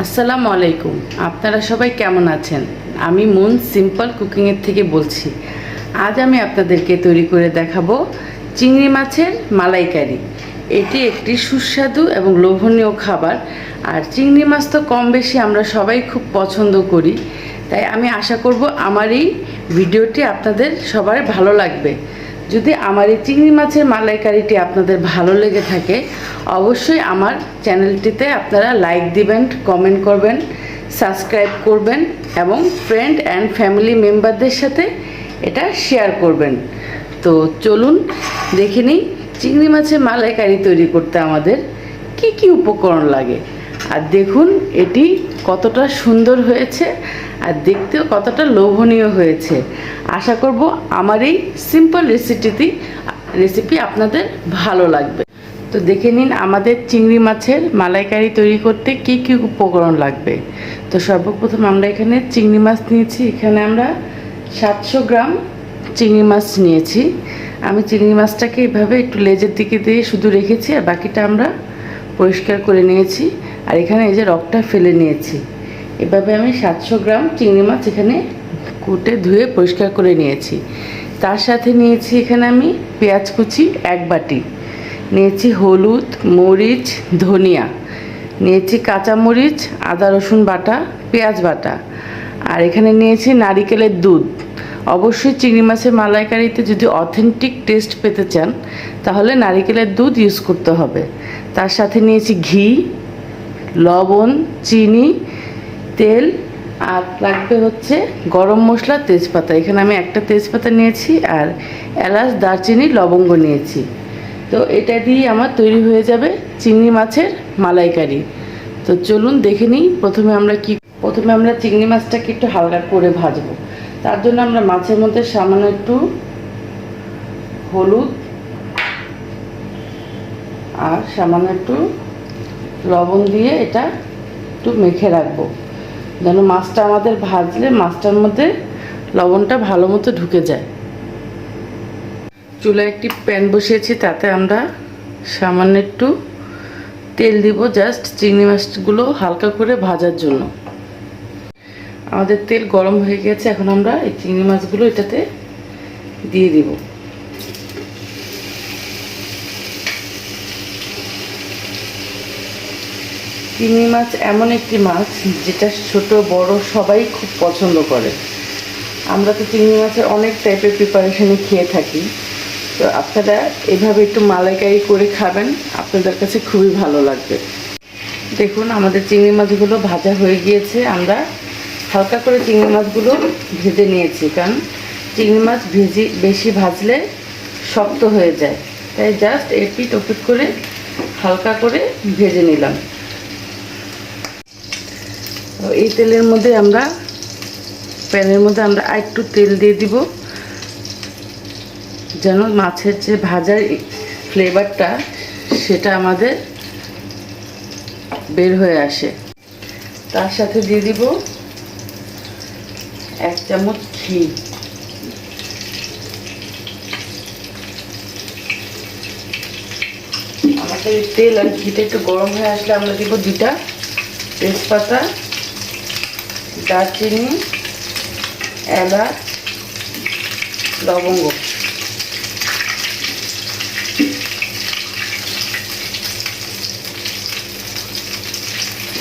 আসসালামু আলাইকুম। আপনারা সবাই কেমন আছেন? আমি মুন সিম্পল কুকিংয়ের থেকে বলছি। আজ আমি আপনাদেরকে তৈরি করে দেখাবো চিংড়ি মাছের মালাইকারি। এটি একটি সুস্বাদু এবং লোভনীয় খাবার। আর চিংড়ি মাছ তো কম বেশি আমরা সবাই খুব পছন্দ করি, তাই আমি আশা করব আমার এই ভিডিওটি আপনাদের সবার ভালো লাগবে। যদি আমার এই চিংড়ি মাছের মালাইকারিটি আপনাদের ভালো লেগে থাকে, অবশ্যই আমার চ্যানেলটিতে আপনারা লাইক দিবেন, কমেন্ট করবেন, সাবস্ক্রাইব করবেন এবং ফ্রেন্ড অ্যান্ড ফ্যামিলি মেম্বারদের সাথে এটা শেয়ার করবেন। তো চলুন দেখে নিই চিংড়ি মাছের মালাইকারি তৈরি করতে আমাদের কি কি উপকরণ লাগে। আর দেখুন এটি কতটা সুন্দর হয়েছে আর দেখতেও কতটা লোভনীয় হয়েছে। আশা করব আমার এই সিম্পল রেসিপি আপনাদের ভালো লাগবে। তো দেখে নিন আমাদের চিংড়ি মাছের মালাইকারি তৈরি করতে কি কি উপকরণ লাগবে। তো সর্বপ্রথম আমরা এখানে চিংড়ি মাছ নিয়েছি। এখানে আমরা 700 গ্রাম চিংড়ি মাছ নিয়েছি। আমি চিংড়ি মাছটাকে এভাবে একটু লেজের দিকে দিয়ে শুধু রেখেছি, আর বাকিটা আমরা পরিষ্কার করে নিয়েছি। আর এখানে এই যে রকটা ফেলে নিয়েছি। এভাবে আমি 700 গ্রাম চিংড়ি মাছ এখানে কুটে ধুয়ে পরিষ্কার করে নিয়েছি। তার সাথে নিয়েছি এখানে আমি পেঁয়াজ কুচি 1 বাটি, নিয়েছি হলুদ, মরিচ, ধনিয়া, নিয়েছি কাঁচামরিচ, আদা রসুন বাটা, পেঁয়াজ বাটা, আর এখানে নিয়েছি নারিকেলের দুধ। অবশ্যই চিংড়ি মাছের মালাইকারিতে যদি অথেন্টিক টেস্ট পেতে চান তাহলে নারিকেলের দুধ ইউজ করতে হবে। তার সাথে নিয়েছি ঘি, লবণ, চিনি, তেল, আর লাগবে হচ্ছে গরম মশলা, তেজপাতা। এখানে আমি একটা তেজপাতা নিয়েছি, আর এলাচ, দারচিনি, লবঙ্গ নিয়েছি। তো এটা দিয়ে আমার তৈরি হয়ে যাবে চিংড়ি মাছের মালাইকারি। তো চলুন দেখে নিই প্রথমে আমরা চিংড়ি মাছটাকে একটু হালকা করে ভাজবো। তার জন্য আমরা মাছের মধ্যে সামান্য একটু হলুদ আর সামান্য একটু লবণ দিয়ে এটা একটু মেখে রাখবো, যেন মাছটা আমাদের ভাজলে মাছটার মধ্যে লবণটা ভালো মতো ঢুকে যায়। চুলায় একটি প্যান বসিয়েছি, তাতে আমরা সামান্য একটু তেল দিব, জাস্ট চিংড়ি মাছগুলো হালকা করে ভাজার জন্য। আমাদের তেল গরম হয়ে গেছে, এখন আমরা এই চিংড়ি মাছগুলো এটাতে দিয়ে দিব। চিংড়ি মাছ এমন একটি মাছ যেটা ছোট বড় সবাই খুব পছন্দ করে। আমরা তো চিংড়ি মাছের অনেক টাইপের প্রিপারেশনে খেয়ে থাকি। তো আপনারা এভাবে একটু মালাইকারি করে খাবেন, আপনাদের কাছে খুবই ভালো লাগবে। দেখুন আমাদের চিংড়ি মাছগুলো ভাজা হয়ে গিয়েছে। আমরা হালকা করে চিংড়ি মাছগুলো ভেজে নিয়েছি, কারণ চিংড়ি মাছ বেশি ভাজলে শক্ত হয়ে যায়, তাই জাস্ট এপিট ওপিট করে হালকা করে ভেজে নিলাম। এই তেলের মধ্যে প্যানের মধ্যে আমরা একটু তেল দিয়ে দিব, যেন মাছের যে ভাজার ফ্লেভারটা সেটা আমাদের বের হয়ে আসে। তার সাথে দিয়ে দিব 1 চামচ ঘি। আমাদের তেল আর ঘিটা একটু গরম হয়ে আসলে আমরা দিব 2টা তেজপাতা, দারচিনি, এলাচ, লবঙ্গ।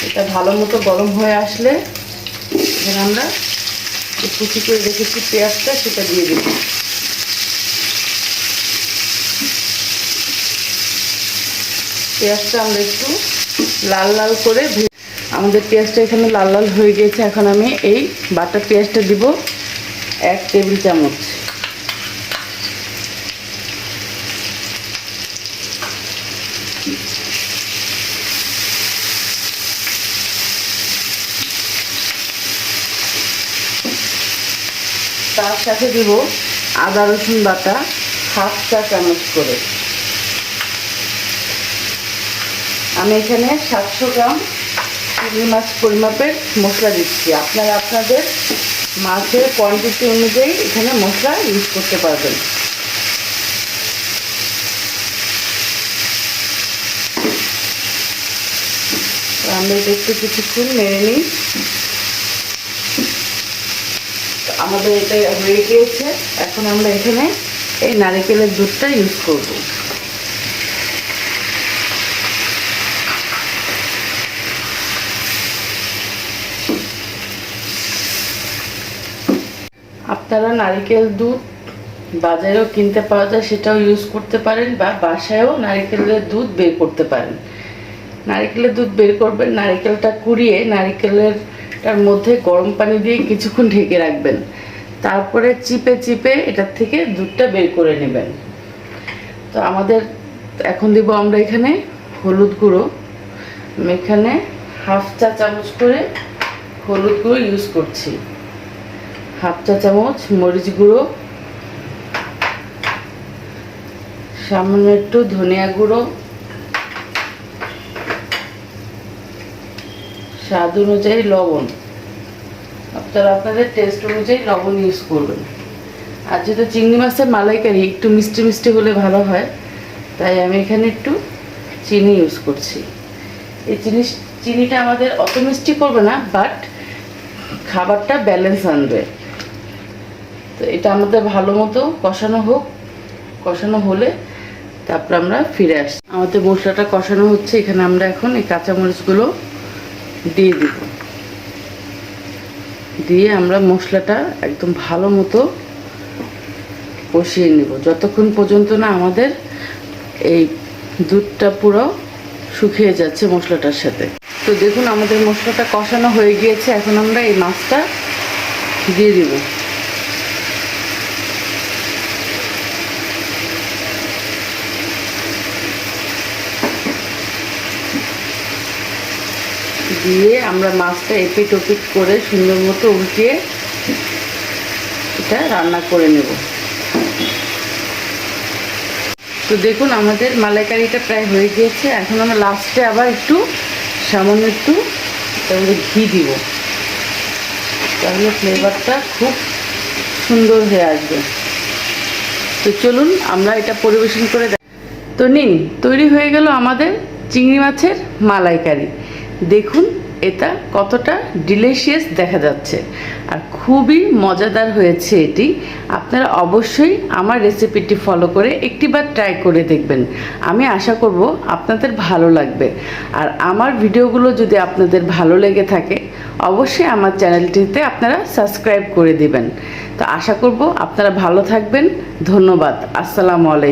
এটা ভালো মতো গরম হয়ে আসলে এখানে আমরা কুচি করে রেখেছি পেঁয়াজটা, সেটা দিয়ে দিব। পেঁয়াজটা আমরা একটু লাল লাল করে আমাদের পেঁয়াজটা এখানে লাল লাল হয়ে গেছে। এখন আমি এই বাটা পেঁয়াজটা দিব 1 টেবিল চামচ। তার সাথে দিব আদা রসুন বাটা 1/2 চা চামচ করে। আমি এখানে 700 গ্রাম চিংড়ি মাছ পরিমাপের মশলা দিচ্ছি। আপনারা আপনাদের মাছের কোয়ান্টিটি অনুযায়ী এখানে মশলা ইউজ করতে পারবেন। আমরা এটা একটু কিছুক্ষণ নেড়ে নিই। আমাদের এটা হয়ে গিয়েছে। এখন আমরা এখানে এই নারকেলের দুধটা ইউজ করব। আপনারা নারকেল দুধ বাজারেও কিনতে পাওয়া যায়, সেটাও ইউজ করতে পারেন, বা বাসায়ও নারকেলের দুধ বের করতে পারেন। নারকেলের দুধ বের করবেন, নারকেলটা কুড়িয়ে নারকেলেরটার মধ্যে গরম পানি দিয়ে কিছুক্ষণ ঢেকে রাখবেন। তারপরে চিপে চিপে এটার থেকে দুধটা বের করে নেবেন। তো আমাদের এখন দিব আমরা এখানে হলুদ গুঁড়ো। আমি এখানে হাফ চা চামচ করে হলুদ গুঁড়ো ইউজ করছি, হাফ চা চামচ মরিচ গুঁড়ো, সামান্য একটু ধনিয়া গুঁড়ো, স্বাদ অনুযায়ী লবণ। আপনারা আপনাদের টেস্ট অনুযায়ী লবণ ইউজ করবেন। আর যেহেতু চিংড়ি মাছের মালাইকারি একটু মিষ্টি মিষ্টি হলে ভালো হয়, তাই আমি এখানে একটু চিনি ইউজ করছি। এই চিনিটা আমাদের অত মিষ্টি করবে না, বাট খাবারটা ব্যালেন্স আনবে। তো এটা আমাদের ভালো মতো কষানো হোক, কষানো হলে তারপর আমরা ফিরে আসছি। আমাদের মশলাটা কষানো হচ্ছে, এখানে আমরা এখন এই কাঁচামরিচগুলো দিয়ে দিব। দিয়ে আমরা মশলাটা একদম ভালো মতো কষিয়ে নেব, যতক্ষণ পর্যন্ত না আমাদের এই দুধটা পুরো শুকিয়ে যাচ্ছে মশলাটার সাথে। তো দেখুন আমাদের মশলাটা কষানো হয়ে গিয়েছে। এখন আমরা এই মাছটা দিয়ে দিব। দিয়ে আমরা মাছটা এপিট ওপিট করে সুন্দর মতো উল্টিয়ে এটা রান্না করে নেব। তো দেখুন আমাদের মালাইকারিটা প্রায় হয়ে গিয়েছে। এখন আমরা লাস্টে আবার একটু সামান্য একটু তাহলে ঘি দিব, তাহলে ফ্লেভারটা খুব সুন্দর হয়ে আসবে। তো চলুন আমরা এটা পরিবেশন করে তো নিন, তৈরি হয়ে গেল আমাদের চিংড়ি মাছের মালাইকারি। দেখুন এটা কতটা ডিলিশিয়াস দেখা যাচ্ছে, আর খুবই মজাদার হয়েছে এটি। আপনারা অবশ্যই আমার রেসিপিটি ফলো করে একটিবার ট্রাই করে দেখবেন। আমি আশা করব আপনাদের ভালো লাগবে। আর আমার ভিডিওগুলো যদি আপনাদের ভালো লেগে থাকে, অবশ্যই আমার চ্যানেলটিতে আপনারা সাবস্ক্রাইব করে দিবেন। তো আশা করব আপনারা ভালো থাকবেন। ধন্যবাদ। আসসালামু আলাইকুম।